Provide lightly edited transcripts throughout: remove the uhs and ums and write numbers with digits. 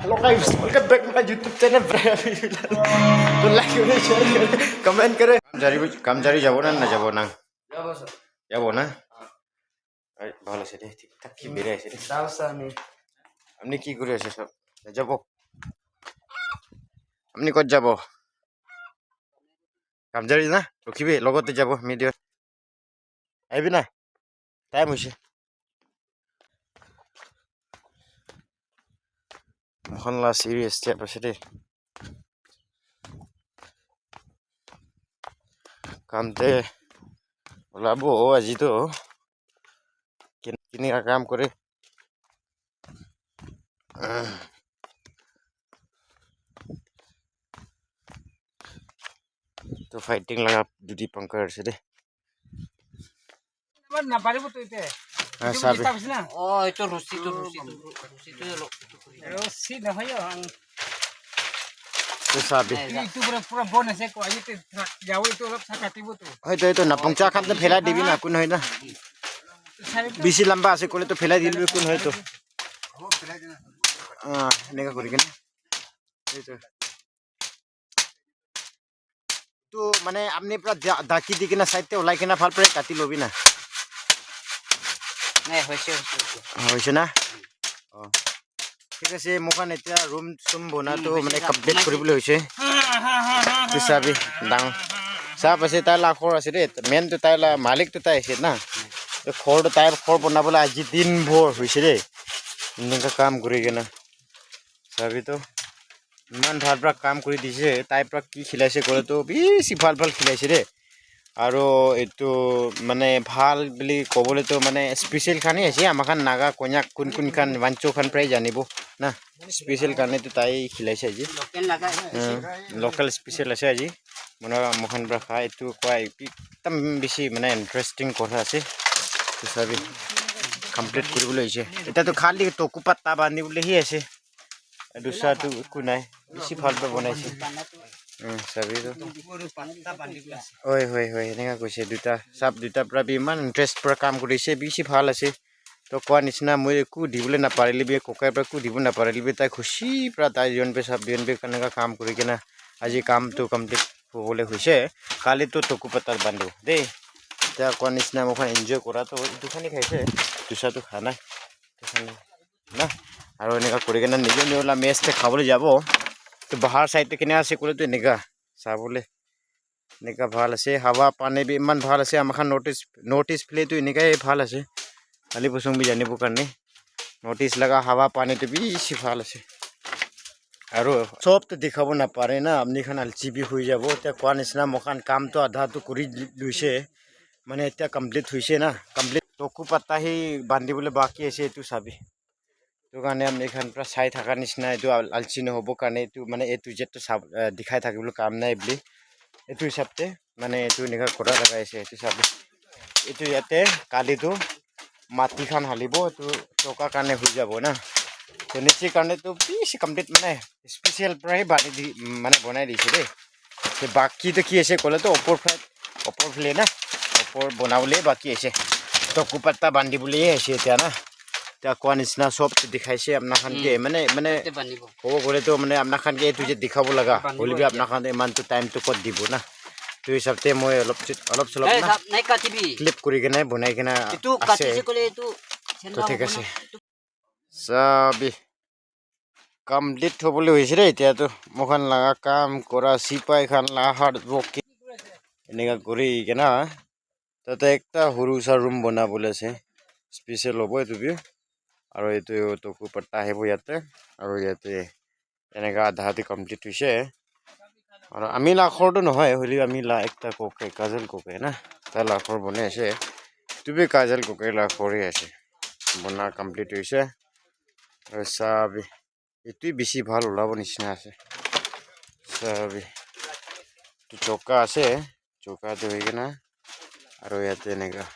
Hello guys, welcome back to my YouTube channel. तो like करें, share करें, comment करें। काम जारी जाबो ना जाबो ना? जाबो ना? ভালো আছে রে, ঠিকঠাক কি বেড়ে আছে রে। আপনি কি করে আছে সব? যাবো। আপনি কত যাবো? কাম জারি না? রখিবি লগতে যাবো মিডিয়া। আইবি না? টাইম হইছে। মহল্লা সিরিয়াস স্টেপ আছে রে। কামতে ওলাবো আজি তো কিনে কাম করে তো ফাইটিং লাগা দুটি পঙ্কর আছে রে। না পারিব তো এতে সাবি না ও এটা রসি নহয় তো সাবি itu pura bonus ko ayite jawo itu অলপ কাটিব তো হয়তো এই তো নাপংচা খাতে ফেলাই দিবি না কোন হয় না বেশি লম্বা আছে কোলে তো ফেলাই দিলবি কোন হয়তো এনেকা করি কেন এই তো মানে আপনি পুরা দাকি দি কিনা সাইডতে ওলাই কিনা ভাল পরে কাটি লবি না নাই হৈছে না ঠিক আছে মোখান এতিয়া রুম সুম বনাতো মানে কমপ্লিট কৰিবলৈ হৈছে চাবি ডাঙৰ চাপ আছে তাই লাখৰ আছে দেই মেইন তো তাই মালিক তো তাই আছে না খৰটো তাই খৰ বনাবলৈ আজি দিন ভৰ হৈছে দেই এনেকা কাম কৰি কেনা চাবি তো ইমান ভাল পৰা কাম কৰি দিছে তাইৰ পৰা কি খিলাইছে ক'লে তো বেছি ভাল ভাল খিলাইছে দেই আৰু এইটো মানে ভাল বুলি ক'বলৈ তো মানে স্পেচিয়েল খানেই আছে আমাৰ খান নাগা কন্যাক কোন কোন খান বাঞ্চো খান প্ৰায় জানিব না স্পেচিয়েল কাৰণেতো তাই খিলাইছে আজি লোকেল স্পেচিয়েল আছে আজি মানে মোখান পৰা খাই এইটো কোৱা একদম বেছি মানে ইণ্টাৰেষ্টিং কথা আছে চাবি কমপ্লিট কৰিবলৈ হৈছে এতিয়াতো খালি টকু পাত্তা বান্ধিবলৈহে আছে দুসৰাটো একো নাই বেছি ভালকৈ বনাইছে চাবি হয় হয় হয় এনেকুৱা কৈছে দুটা চাপ দুটাৰ পৰা ইমান ইণ্টাৰেষ্ট পৰা কাম কৰিছে বেছি ভাল আছে তো কোৱা নিচিনা মই একো দিবলৈ নাপাৰিলিবি ককাইৰ পৰা একো দিব নাপাৰিলিবি তাই খুচি পৰা তাই জীবনপে চাপ জীবনপে কেনেকুৱা কাম কৰি কিনে আজি কামটো কমপ্লিট হ'বলৈ হৈছে কালিতো টকু পাতাত বান্ধো দেই এতিয়া কোৱা নিচিনা মোখন এনজয় কৰাটো দুখানি খাইছে দুচাটো খোৱা নাই না আৰু এনেকুৱা কৰি কিনে নিজে নিজলা মেচতে খাবলৈ যাব তো বাহাৰ চাইডতে কেনে আছে ক'লেতো এনেকুৱা চাবলৈ এনেকুৱা ভাল আছে হাৱা পানী বি ইমান ভাল আছে আমাৰখন নৰ্থ ইষ্ট প্লেটো এনেকুৱাই ভাল আছে খালি পচং বি জানিবৰ কাৰণে নৰ্থ ইষ্ট লগা হাৱা পানীটো বেছি ভাল আছে আৰু চবতো দেখাব নাপাৰে না আপনিখন আলচিবি হৈ যাব এতিয়া কোৱা নিচিনা মোখান কামটো আধাটো কৰি লৈছে মানে এতিয়া কমপ্লিট হৈছে না কমপ্লিট টকু পাত্তা সেই বান্ধিবলৈ বাকী আছে এইটো চাবি সেইটো কাৰণে আমি এইখন পৰা চাই থকাৰ নিচিনা এইটো আলচি নহ'বৰ কাৰণে এইটো মানে এইটো জেটটো চাব দেখাই থাকিবলৈ কাম নাই বুলি এইটো হিচাপতে মানে এইটো এনেকুৱা কৰা লগাইছে এইটো চাবি এইটো ইয়াতে কালিটো মাটিখন হালিব এইটো টকাৰ কাৰণে হৈ যাব না তেনেকৈ কাৰণেতো বেছি কমপ্লিট মানে স্পেচিয়েল পৰাই বান্ধি দি মানে বনাই দিছে দেই বাকীটো কি আছে ক'লেতো ওপৰ ফালে না ওপৰ বনাবলৈ বাকী আছে টকু পাত্তা বান্ধিবলৈয়ে আছে এতিয়া না এতিয়া কোৱা নিচিনা চব দেখাইছে আপোনাৰখনকে মানে ক'ব গ'লেতো মানে আপোনাৰখনকে এইটো যে দেখাব লগা হ'লেবি আপোনাৰখন ইমানটো টাইমটো ক'ত দিব না তো হিচাপতে মই অলপ চলপ ক্লিপ কৰি কিনে বনাই কিনে আছে তো ঠিক আছে চাবি কমপ্লিট হ'বলৈ হৈছে দেই এতিয়াতো মোখান লগা কাম কৰা চিপাই খান লগা হাৰ্ড ৱৰ্ক এনেকুৱা কৰি কিনে তাতে একটা সৰু চা ৰুম বনাবলৈ আছে স্পেচিয়েল হ'ব এইটো বি আৰু এইটো টকু পাত্তা আহিব ইয়াতে আৰু ইয়াতে এনেকুৱা আধাতে কমপ্লিট হৈছে আৰু আমি লাখৰটো নহয় হ'লেও আমি একটা ককে কাজল ককে না তাৰ লাখৰ বনাই আছে এইটো বি কাজল ককে লাখৰে আছে বনা কমপ্লিট হৈছে আৰু চাবি এইটোৱে বেছি ভাল ওলাব নিচিনা আছে চাবি চকা আছে চকাটো হৈ কিনে আৰু ইয়াতে এনেকুৱা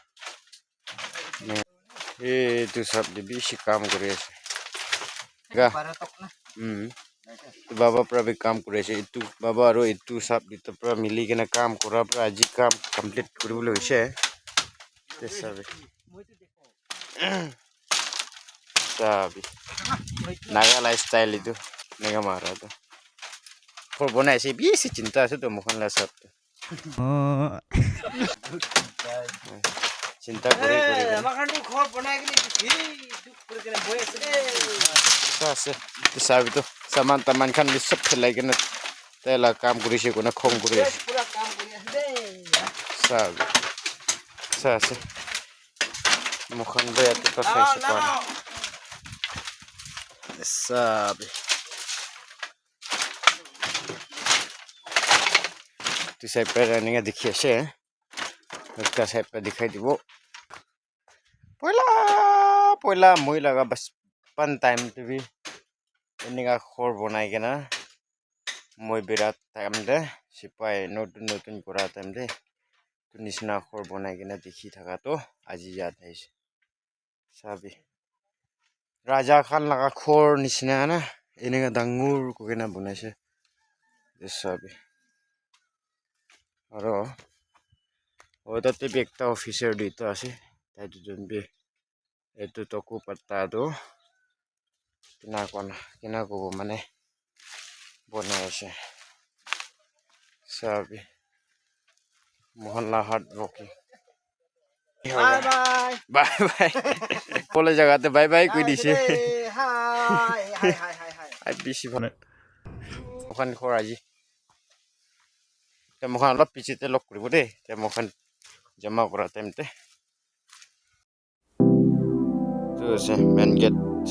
এইটো চব বেছি কাম কৰি আছে বাবা পৰা বি কাম কৰি আছে এইটো বাবা আৰু এইটো চব দুটাৰ পৰা মিলি কিনে কাম কৰাৰ পৰা আজি কাম কমপ্লিট কৰিবলৈ হৈছে চাবি Sabi. Naga lifestyle itu. Naga marah tuh. Kau bonai sih biasa cinta sih tuh bukan lah sab. Cinta kuri. makan tuh khol बनाए के लिए चुप करके ना बोए से Sase. Sabi tuh saman taman kan di sub lagi na. Tela kam kuri sih kuna khong kuri. पूरा काम करिया दे Sabi. Sase. Mukhang ba ito pa sa pan. Sabi. Tu sai pera ninga dikhiye se. Ka sai pa dikhai dibo. Poila moi laga bas pan time tu bi. Ninga khor bonai ke na. Moi birat time de sipai notun kura time de. Tu nisna khor bonai ke na dikhi thaka to aji yad aise. Sabi. Raja Khan laga khor nisna na. Ini dangur ko kena bunaise. Sabi. Aro. Oda te ekta officer dito ase. Tai dujon bi. Etu toku patta do. Kina ko mane bunaise. Sabi. Mohalla hard working. Bye bye Bye bye. Pole jagate bye bye koi dise. Hi hi hi hi hi Ai bisi bhane. Mokhan khora ji. Te mokhan olop pichite lok koribo de. Te mokhan jama kora time te. Tu ase main gate.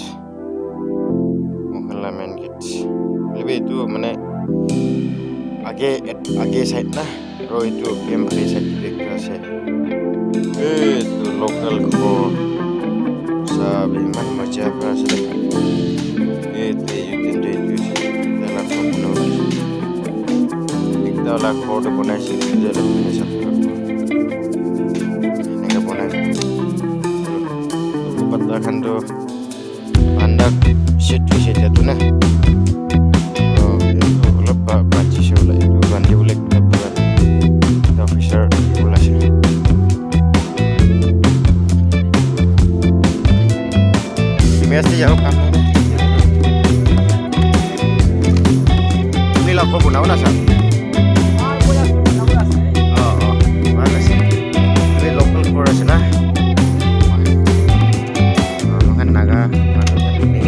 Mokhan la main gate. Lebe tu mane age side na. Ro itu empty side dekta ase. Tu local core. Sabi man macha prasa. Itu yutin de itu. Dela kopno. Dala khod bonai sih dela bonai sakta. Ini ka bonai. Patta khan to anda situ jatuh na. Oh, itu olop baci shola itu bandi boleh kebetulan. Officer bola sih. Mesti jauh kan. Ini lah kau pun awak nasa. Mana sih? Ini local forest na. Makan naga, ini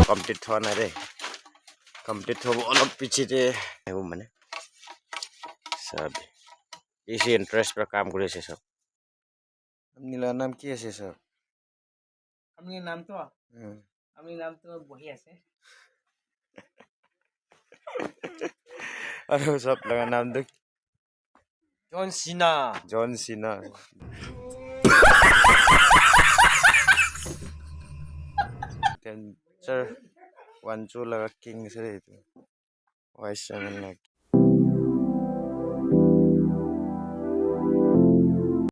complete हुआ ना रे complete हो अलग पीछे रे वो मने सब इसी इंटरेस्ट पर काम करे से सब नीला नाम की है सब আমি নাম তো বহি আছে अरे सब लगा नाम दो John Cena John Cena sir 1 2 लगा किंग से वाइस 7 लगा